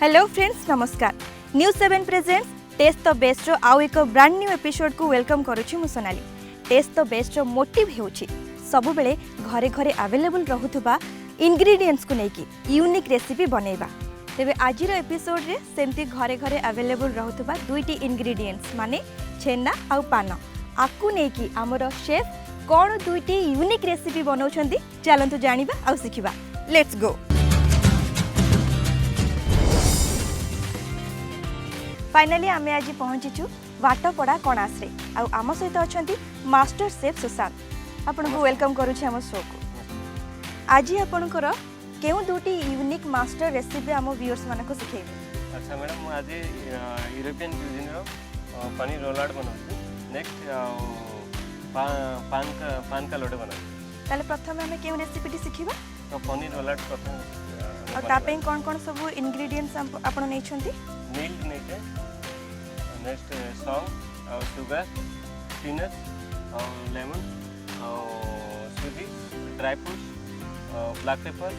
Hello friends नमस्कार। News 7 presents taste the best आउ एक ब्रांड न्यू एपिसोड को वेलकम करुछि मु Sonali. Taste the best motive हेउछि सब बेले घरे घरे अवेलेबल रहुथबा इंग्रेडिएंट्स को लेकी यूनिक रेसिपी बनैबा। तेबे आजिर एपिसोड रे सेमती घरे घरे अवेलेबल रहुथबा दुईटी इंग्रेडिएंट्स माने छेना आउ पान आकु नेकी हमर शेफ कोन दुईटी यूनिक रेसिपी बनाउछंती चलंतु जानिबा आउ सिखिबा। Let's go. फाइनली आमे आज पहुंचीचु वाटपड़ा कणास रे आम सहित अच्छा मास्टर शेफ सुशांत आपण को वेलकम करुछि हम शो को। आज आपणकर केउ दुटी यूनिक मास्टर रेसिपी हम व्यूअर्स मानको सिखेबे। अच्छा मैडम आज यूरोपियन क्यूजिन रो पनीर रोलाड बनाउछि। नेक्स्ट पान का लोडे बनाउछि। ताले प्रथम हमें केउ रेसिपी टी सिखिबा तो पनीर रोलाड प्रथम और तापे कोन सब इंग्रेडिएंट्स आपण नै छथि। मिल्क नेके नेक्स्ट सॉन्ग और शुगर पीनट और लेमन और सूजी dry fruits black pepper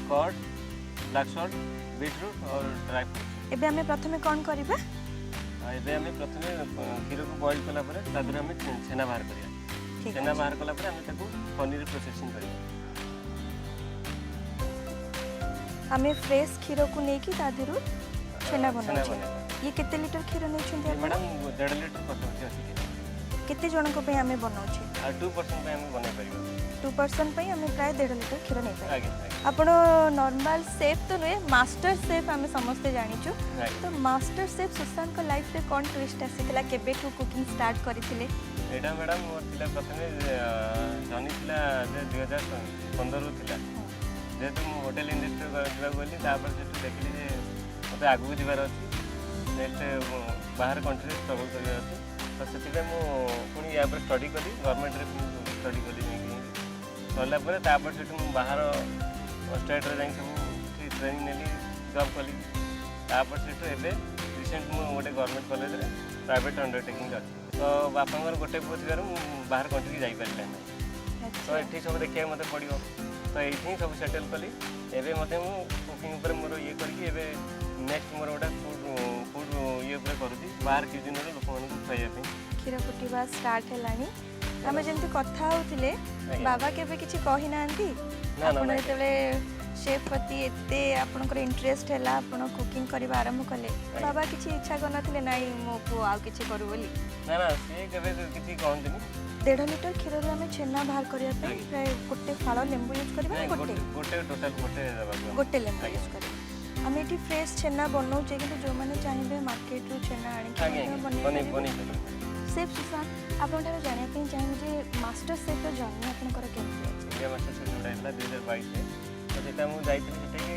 curd black salt beetroot और ड्राई फ्रूट। एबे हमें प्रथमे कोन करबा एबे हमें प्रथमे खीर को बॉईल कला परे तादर हमें छेना बाहर करिया। छेना बाहर कला परे हमें ताको पनीर प्रोसेसिंग करिया। हमें फ्रेश खीर को नेकी तादिरु छेना बना ये केते लीटर खीर नै छथि मैडम 1.5 लीटर पटोची अछि। केते जन को पे हमें बनाउछि 2% पे हमें बनै परिबा। 2% पे हमें प्राय 1.5 लीटर खीर नै पाइ। आगे आपण नॉर्मल शेफ तो नुए मास्टर शेफ हमें समस्त जानिछु। तो मास्टर शेफ सुशांत को लाइफ रे कोन ट्विस्ट आसीतला केबे टू कुकिंग स्टार्ट करिथिले। एडा मैडम मोर थिला प्रथमे जनी थिला 2015 रो थिला जे तुम होटल इंडस्ट्री करबा बोली तापर जे देखली जे मते आगु दिबार अछि नेक्स्ट बाहर कंट्री स्ट्रगल करिया अछि। तो सेति मु पुनी या पर स्टडी करी गवर्नमेंट रे स्टडी करी नै सरला पर तापर से मु बाहर स्टेट रे जाई सब ट्रेनिंग नेली जॉब कली। तापर से एबे रिसेंट मु गोटे गवर्नमेंट कॉलेज रे प्राइवेट अंडरटेकिंग अछि। तो बापांगर गोटे पुछिबार मु बाहर कंट्री जाई पारले नै। तो एठी सब देखिया मते पड़ियो तो ये सब सेटल कली। एबे मते मु कुकिंग ऊपर मोर ये करके एबे नेक्स्ट मोर गोटा फूड ये ऊपर करूची बाहर क्यूजिन रे लोक मानू खाइया पे खीर फुटिबा स्टार्ट हेलानी। हमें जेंति कथा होतिले बाबा केबे किछि कहि नांती आपण जेतेले शेफ पति एते आपनकर इंटरेस्ट हैला आपण कुकिंग करबा आरंभ कले बाबा किछि इच्छा करनथिले नाही मो पु आ किछि करू बोली ना ना से केबे किछि कहंतिनी। 1.5 लीटर खीर रे हमें छेना बाहर करिया पे प्राय गोटे फाळो लेंबू यूज करबा गोटे टोटल गोटे लेंबू यूज करबा। हम एठी फ्रेश छेना बनाउ जे कि जो माने चाहिबे मार्केट रो छेना आनी के बने शेफ सुशांत आपण ठारो जाने पे चाहिए जे मास्टर शेफ रो जर्नी आपण कर केमति अछि। इंडिया मास्टर शेफ जोडा हैला 2022 रे तो सेटा मु जाइतिली सेटा कि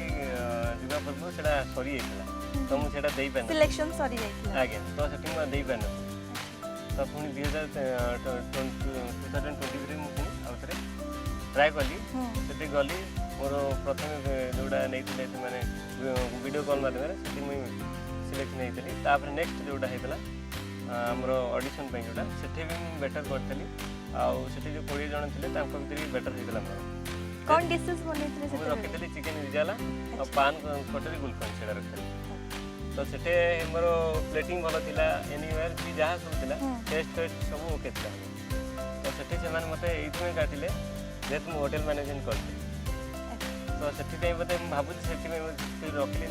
दिबा परबो सेटा सरी हैला तो मु सेटा देई पान सिलेक्शन सरी जाइतिला आगे तो सेटिंग में देई पान तो पुनी 2023 मु आउतरे ट्राई कली सेठी गली मोर प्रथम जोडा नैतिले माने वीडियो कॉल माध्यम सेठी मु सिलेक्शन हेतली। तापर नेक्स्ट जोडा हेतला हमर ऑडिशन पे जोडा सेठी भी बेटर करतली आ सेठी जो 20 जण थिले तांको भीतर बेटर हेतला। मोर कोन डिशेस बनेतले से रखितली चिकन रिजाला और पान कटरी गुलकन सेडा रखतली। तो सेटे मोर प्लेटिंग भलो थिला एनीवेयर भी जहा सब थिला टेस्ट सब ओके थिला। तो सेठी से माने मते एइथमे काटिले जे तुम होटल मैनेजमेंट करते तो सेठी पे मते भाबु सेठी में रखली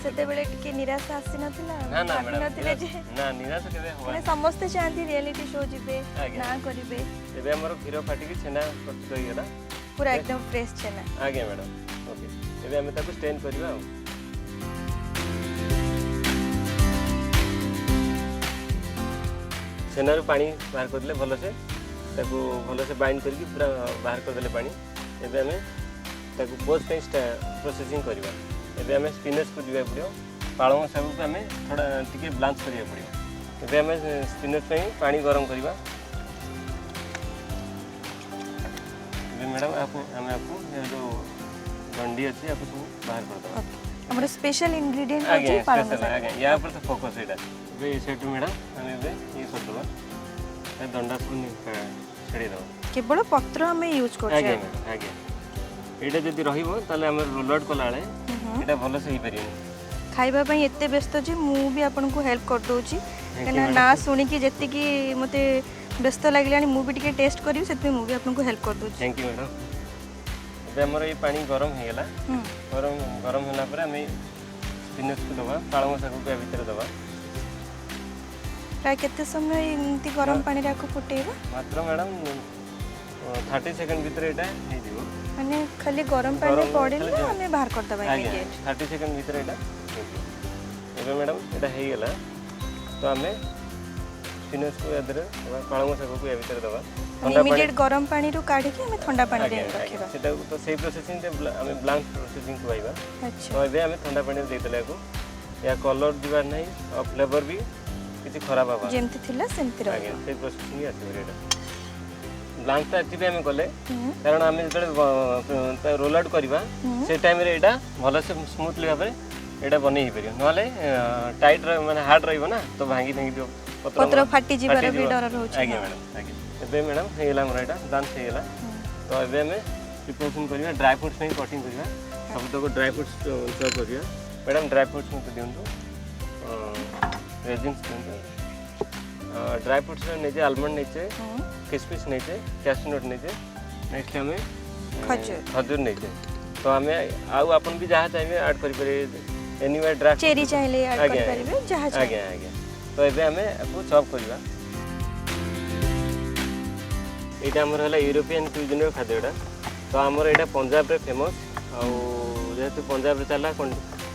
सेते बेले टिके निराशा आसी नथिला ना ना नथिले जे ना निराशा केबे होवा माने समस्त चाहती रियलिटी शो जिबे ना करिबे एबे हमर खीर फाटी की छेना प्रस्तुत होई गेला पूरा एकदम फ्रेश छेना। आगे मैडम ओके एबे हम ताको स्टेन करबा। छेनार पानी बाहर कर दिले भलो से ताको भलो से बाइंड करके पूरा बाहर कर दिले पानी। एबे हमें ताको पोस्ट पे प्रोसेसिंग करबा। एबे हमें स्पिनच को दिबा पड़ियो पाळंग सब को हमें थोड़ा टिके ब्लांच करिया पड़ियो। एबे हमें स्पिनच पे पानी गरम करबा। एबे मैडम आपको जो डंडी अछि आपको सब बाहर कर दो। हमर स्पेशल इंग्रेडिएंट अछि पाळंग आगे या पर तो फोकस एटा बे सेट मैडम माने बे ये कर दो ए दंडा पुनी छेड़ी दो केवल पत्र हमें यूज कर आगे आगे एटा जदी रहिबो ताले हमर रोलड कोलाळे एटा भलो से ही परियो खाइबा पई एते व्यस्त जे मु भी आपन को हेल्प कर दोची कना ना सुनी कि जत्ते कि मते व्यस्त लागलानी मु भी टिके टेस्ट करियो सेते मु भी आपन को हेल्प कर दोची। Thank you madam. ଏବେ ଆମର ଏଇ ପାଣି ଗରମ ହେଇଗଲା ଗରମ ହେଲା ପରେ ଆମେ ସ୍ପିନାଚକୁ ଦେବା ପାଳଙ୍ଗ ଶାଗକୁ ୟା ଭିତରେ ଦେବା। ପ୍ରାୟ କେତେ ସମୟ ଏମିତି ଗରମ ପାଣିରେ ଆକୁ ଫୁଟେଇବା? ମାତ୍ର ମ୍ୟାଡ଼ାମ 30 ସେକେଣ୍ଡ ଭିତରେ ଏଇଟା ହେଇଯିବ। ମାନେ ଖାଲି ଗରମ ପାଣିରେ ପଡ଼ିଲେ ଆମେ ବାହାର କରିଦେବା ଇମିଡିଏଟ୍। 30 ସେକେଣ୍ଡ ଭିତରେ ଏଇଟା ହେଇଯିବ। ଏବେ ମ୍ୟାଡ଼ାମ ଏଇଟା ହେଇଗଲା ତ ଆମେ ସ୍ପିନାଚକୁ ୟା ଦେହରେ ଦେବା ପାଳଙ୍ଗ ଶାଗକୁ ୟା ଭିତରେ ଦେବା। इमिडिएट गरम पानी रू काढी के हमें ठंडा पानी रे रखिबा सेटा तो सेही प्रोसेसिंग ते हमें ब्लैंक प्रोसेसिंग को आइबा। अच्छा तो एबे हमें ठंडा पानी दे देला को या कलर दिबा नहीं और फ्लेवर भी किछि खराब आबा जेमति थिला सेमति रह आगे सेही प्रोसेसिंग आसी रेडा ब्लैंक ता एति हमें कोले कारण हमें जतले रोल आउट करबा से टाइम रे एटा भलो से स्मूथली भाबे एटा बनै ही परियो नले टाइट माने हार्ड रहइबो ना तो भांगी दियो पत्र फाटी जिबार भी डर रहउछ। आगे मैडम आगे एबे मैडम हेला हमरा एटा डांस हेला तो एबे हमें प्रिपरेशन करिया ड्राई फ्रूट्स में कटिंग करिया सब तो ड्राई फ्रूट्स चॉप करिया मैडम ड्राई फ्रूट्स में दियंतु रेजिन्स दियंतु ड्राई फ्रूट्स में नीचे आलमंड नीचे किशमिश नीचे कैशू नट नीचे नेक्स्ट हमें खजूर नीचे तो हमें आउ अपन भी जहाँ चाहिए ऐड करि पारे एनीवे ड्राई चेरी चाहिए ऐड करि पारे जहाँ चाहिए आगे तो एबे हमें आपको चॉप करिया एटा हमर हला यूरोपियन क्यूजिन रो खाद्यटा तो हमर एटा पंजाब रे फेमस आ जेहेतु पंजाब रे चला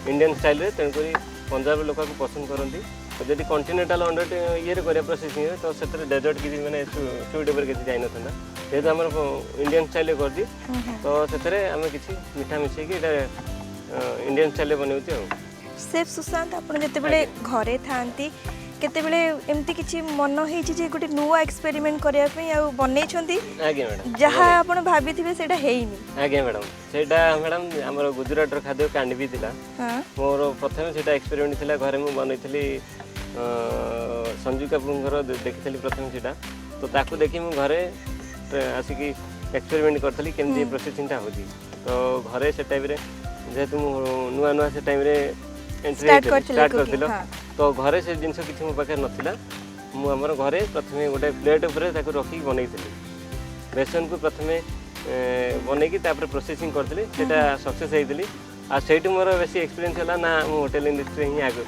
इंडियन स्टाइल रे तेन करी पंजाब लोक को पसंद करंती तो जदि कॉन्टिनेंटल अंडर ये रे करे प्रोसेसिंग रे तो सेतर डेजर्ट की माने स्वीट ऊपर किछि जाय नथंदा जेहेतु हमर इंडियन स्टाइल रे करदी तो सेतरे हमें किछि मीठा मिसे कि एटा इंडियन स्टाइल रे बनौती आ। सेफ सुशांत आपण जते बेले घरे थांती केते बेले एमती किछि मन हेछि जे गोटे नुवा एक्सपेरिमेंट करिया पई आ बनै छंती आगे मैडम जहा आपण भाबिथिबे सेटा हेइनी आगे मैडम सेटा मैडम हमर गुजरात रो खाद्य कांडी भी थिला हां मोर प्रथम सेटा एक्सपेरिमेंट थिला घरे मु बनैथिली संजू कपूर देखिथली प्रथम सेटा तो ताकू देखि मु घरे आसिकी एक्सपेरिमेंट करथली केमती प्रोसेसिंग ता होती तो घरे से टाइम रे जेतु नुवा नुवा से टाइम रे स्टार्ट करथिलो तो घरे से जिनस किछि मो पाखे नथिला मु हमर घरे प्रथमे गोटे प्लेट ऊपर ताकू रखी बनैथिली बेसन को प्रथमे बनैकी तापर प्रोसेसिंग करथिली सेटा सक्सेस हेइथिली आ सेटु मोर बेसी एक्सपीरियंस हला ना मु होटल इंडस्ट्री ही आगो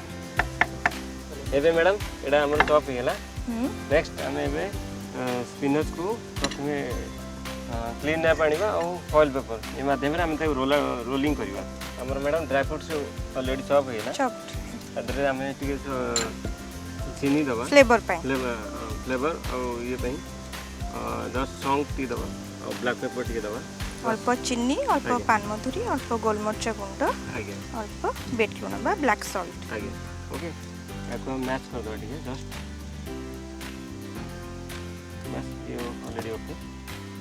एबे मैडम एडा हमर टॉप हेला नेक्स्ट हमें एबे स्पिनच को प्रथमे क्लीन ना पानीबा और फॉइल पेपर ए माध्यम रे हम ताकू रोलिंग करबा हमर madam dry fruits already chop हेला चॉप्ड अदरे हमें टिके चीनी दबा फ्लेवर पे फ्लेवर और ये पई जस्ट सॉन्ग टी दबा और ब्लैक पेपर टी दबा अल्प चीनी अल्प पान मधुरी अल्प गोलमरिच गुंड आगे अल्प बीट लूण बा ब्लैक सॉल्ट आगे ओके याको मैच कर दो टिके जस्ट बस ये ऑलरेडी ओके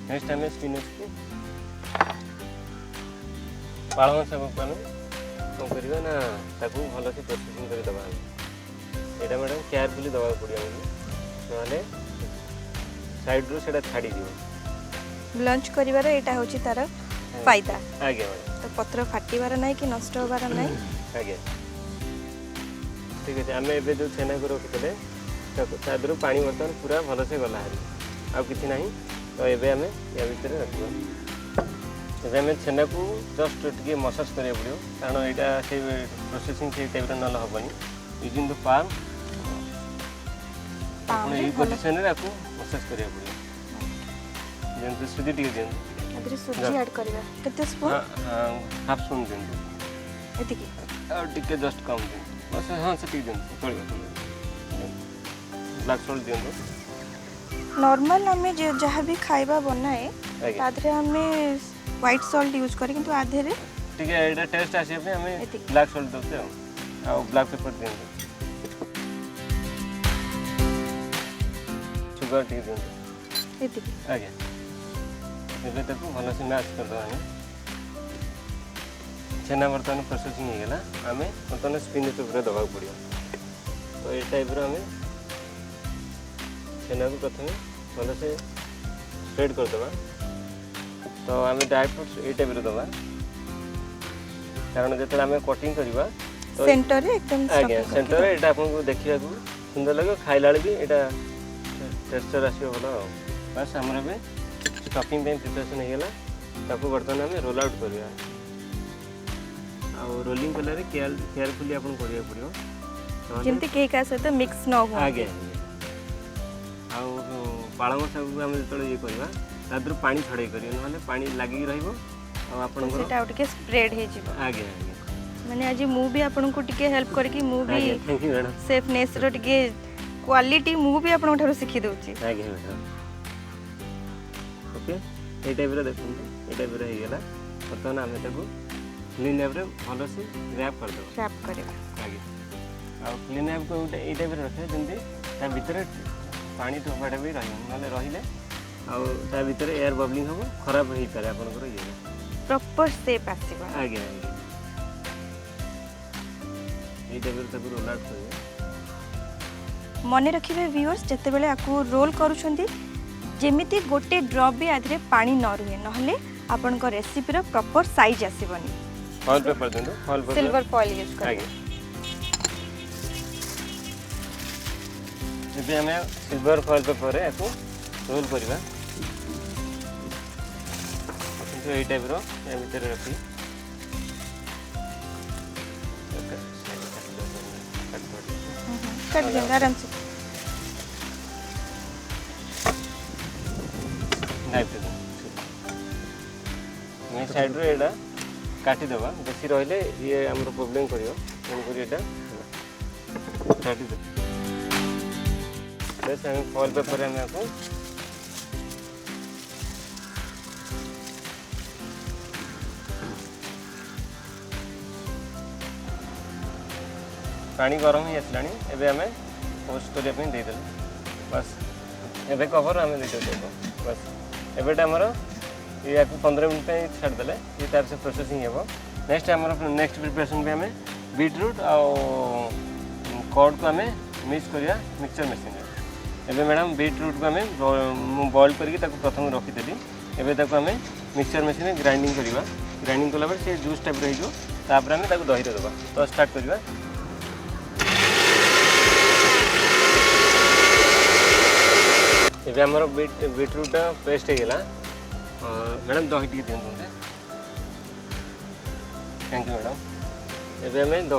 नेक्स्ट हमें स्पिनच को पालंग सब पानु तो करियो ना ताकू भलो से प्रोसेसिंग कर दबा एटा मैडम केयरफुली दबा पड़ियो नले साइड रो सेटा छाडी दियो लंच करिवार एटा होची तार फायदा आगे मैडम तो पत्र फाटीवार नाही कि नष्ट होबार नाही आगे ठीक है हमें एबे जो छेना को रखितले तादरो पानी बर्तन पूरा भलो से गला हरी आ किछि नाही तो एबे हमें या भीतर रखियो एबे हमें छेना को जस्ट टिके मसाज करिया पड़ियो कारण एटा से प्रोसेसिंग से टाइप रे नल होबनी यूजिंग द पाम ये पोजीशन रे आपको मसाज करिया पड़ियो जेंते सुजी टिके देन अदरे सुजी ऐड करबा केते स्पून हां हाफ स्पून देन एति की और टिके जस्ट कम देन बस हां से टिके देन चलियो ब्लैक सॉल्ट देन नॉर्मल हमें जहाँ भी खाइबा बनाए तादरे हमें व्हाइट सॉल्ट यूज करी किंतु आधे रे ठीक है एटा टेस्ट आसी पे हमें ब्लैक सॉल्ट दते आ ब्लैक पेपर देन शुगर टी देन एति आगे एबे तक भलो से मैच कर दो हमें छेना बर्तन प्रोसेसिंग हो गेला हमें बर्तन स्पिनच ऊपर दबा पड़ियो तो ए टाइप रो हमें छेना को प्रथमे भलो से स्प्रेड कर दबा तो हमें ड्राई फ्रूट्स ए टाइप रो दबा कारण जते हमें कटिंग करबा सेंटर रे एकदम आगे सेंटर एटा आपको देखिया को सुंदर लगे खाइला भी एटा टेक्सचर आसीयो भलो बस हमरा बे स्टफिंग पे प्रिपरेशन हे गेला ताको बर्तन हमें रोल आउट करिया आ रोलिंग कला रे केयरफुली आपन करिया पड़ियो जेंति केक आ सहित मिक्स न हो आगे आ पाळंग सब हम जतले ये करबा तादर पानी छड़े करियो नहले पानी लागि रहइबो आ आपन को सेटा उठके स्प्रेड हे जिवो आगे माने आज मु भी आपन को टिके हेल्प करके मु भी थैंक यू मैडम सेफनेस रो टिके क्वालिटी मु भी आपन ठारो सिखि दउची आगे मैडम ओके ए टाइप रे देखुन ए टाइप रे हे गेला बर्तन हमें ताको क्लीन एप रे भलो से रैप कर दो रैप करे आगे आ क्लीन एप को ए टाइप रे रखे जंदी ता भीतर पानी टोपाटा भी रही नले रहिले आ ता भीतर एयर बबलिंग हो खराब होई पारे आपन को ये प्रॉपर शेप आसीबा आगे आगे ए टाइप रे ताको रोल आउट करिए मने रखिबे व्यूअर्स जते बेले आकु रोल करूछंती जेमिति गोटे ड्रॉप भी आधरे पानी न रुहे नहले आपन को रेसिपी रो प्रॉपर साइज आसीबनी फॉइल पेपर देंदो foil paper silver foil use कर आगे जब हमें सिल्वर फॉइल पेपर रे आकु रोल करबा तो ए टाइप रो ए भीतर रखी कट देंगे आराम से नाइफ दे मैं साइड रे एडा काटी देबा बेसी रहले ये हमरो प्रॉब्लम करियो कोन करी एटा काटी दे बस हम फॉइल पेपर रे हम को पानी गरम ही आसलानी एबे हमें पोस्ट करिया पे दे दे बस एबे कवर हमें दे दे बस एबेटा हमर ये 15 मिनट पे छाड़ देले ये तार से प्रोसेसिंग हेबो नेक्स्ट हमर नेक्स्ट प्रिपरेशन पे हमें बीटरूट और कॉर्ड को हमें मिक्स करिया मिक्सचर मशीन रे एबे मैडम बीटरूट को हमें बॉईल करके ताको प्रथम रखी देली एबे ताको हमें मिक्सचर मशीन में ग्राइंडिंग करिवा ग्राइंडिंग कला पर से जूस टाइप रही जो तापर हमें ताको दही रे देबा तो स्टार्ट करिवा एबे हमर बीटरूट पेस्ट हे गेला मैडम दही टी दियन दे थैंक यू मैडम एबे हमें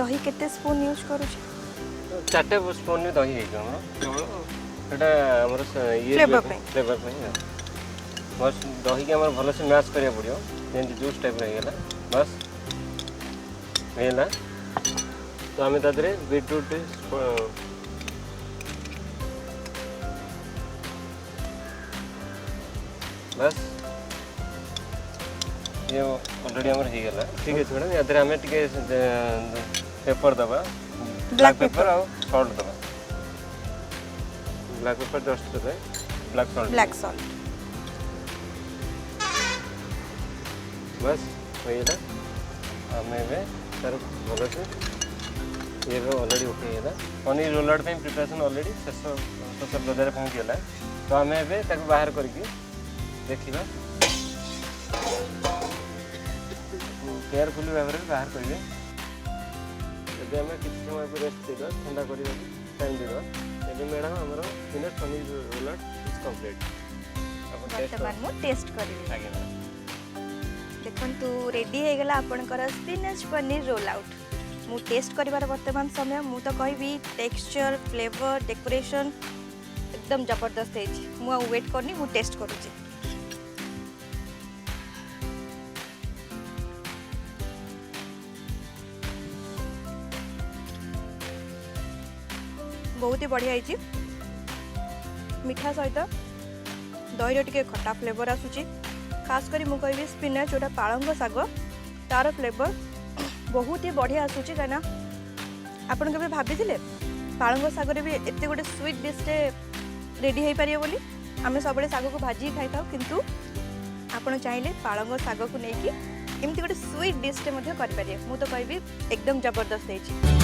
दही केते स्पून यूज करू छी 4 स्पून में दही हे हमर एटा हमर ये फ्लेवर पे बस दही के हमर भलो से मैश करिया पड़ियो जेंति जूस टाइप रह गेला बस हेला तो हमें तादरे बीटरूट बस ये ऑलरेडी हमर हे गेला ठीक है मैडम यादरे हमें टिके पेपर दबा ब्लैक पेपर और सॉल्ट दबा ब्लैक पेपर जस्ट दबे ब्लैक सॉल्ट बस होइला हमें बे सर भलो से ये ऑलरेडी ओके है पनीर रोल आउट पे प्रिपरेशन ऑलरेडी 670 बजे पहुंच गला तो हमें बे ताको बाहर करके देखिबा केयरफुली भाବରେ बाहर करिवे जब हमें किछ समय पर रेस्ट देबा ठंडा करिवा टाइम देबा एबे मैडम हमरो finish paneer roll out is complete अपन वर्तमान मु टेस्ट करिवे आगे मैडम देखन तू रेडी हे गेला आपनकर स्पिनच पनीर रोल आउट मु टेस्ट करिवार वर्तमान समय मु तो कहबी टेक्सचर फ्लेवर डेकोरेशन एकदम जबरदस्त है मु वेट करनी मु टेस्ट करूची बहुत ही बढ़िया है मीठा सहित दही टिके खट्टा फ्लेवर आसूची खास करी मु कहबी स्पिनच जोटा पालंग साग तार फ्लेवर बहुत ही बढ़िया आसूची कहीं आपन के भाभी पालंग साग रे भी एते गोटे स्वीट डिश रेडी हो पारे बोली आम सब साग को भाजी खाई था किंतु आपन चाहिए पालंग साग को लेकिन एमती गोटे स्वीट डिश करें मु तो कहबी एकदम जबरदस्त है।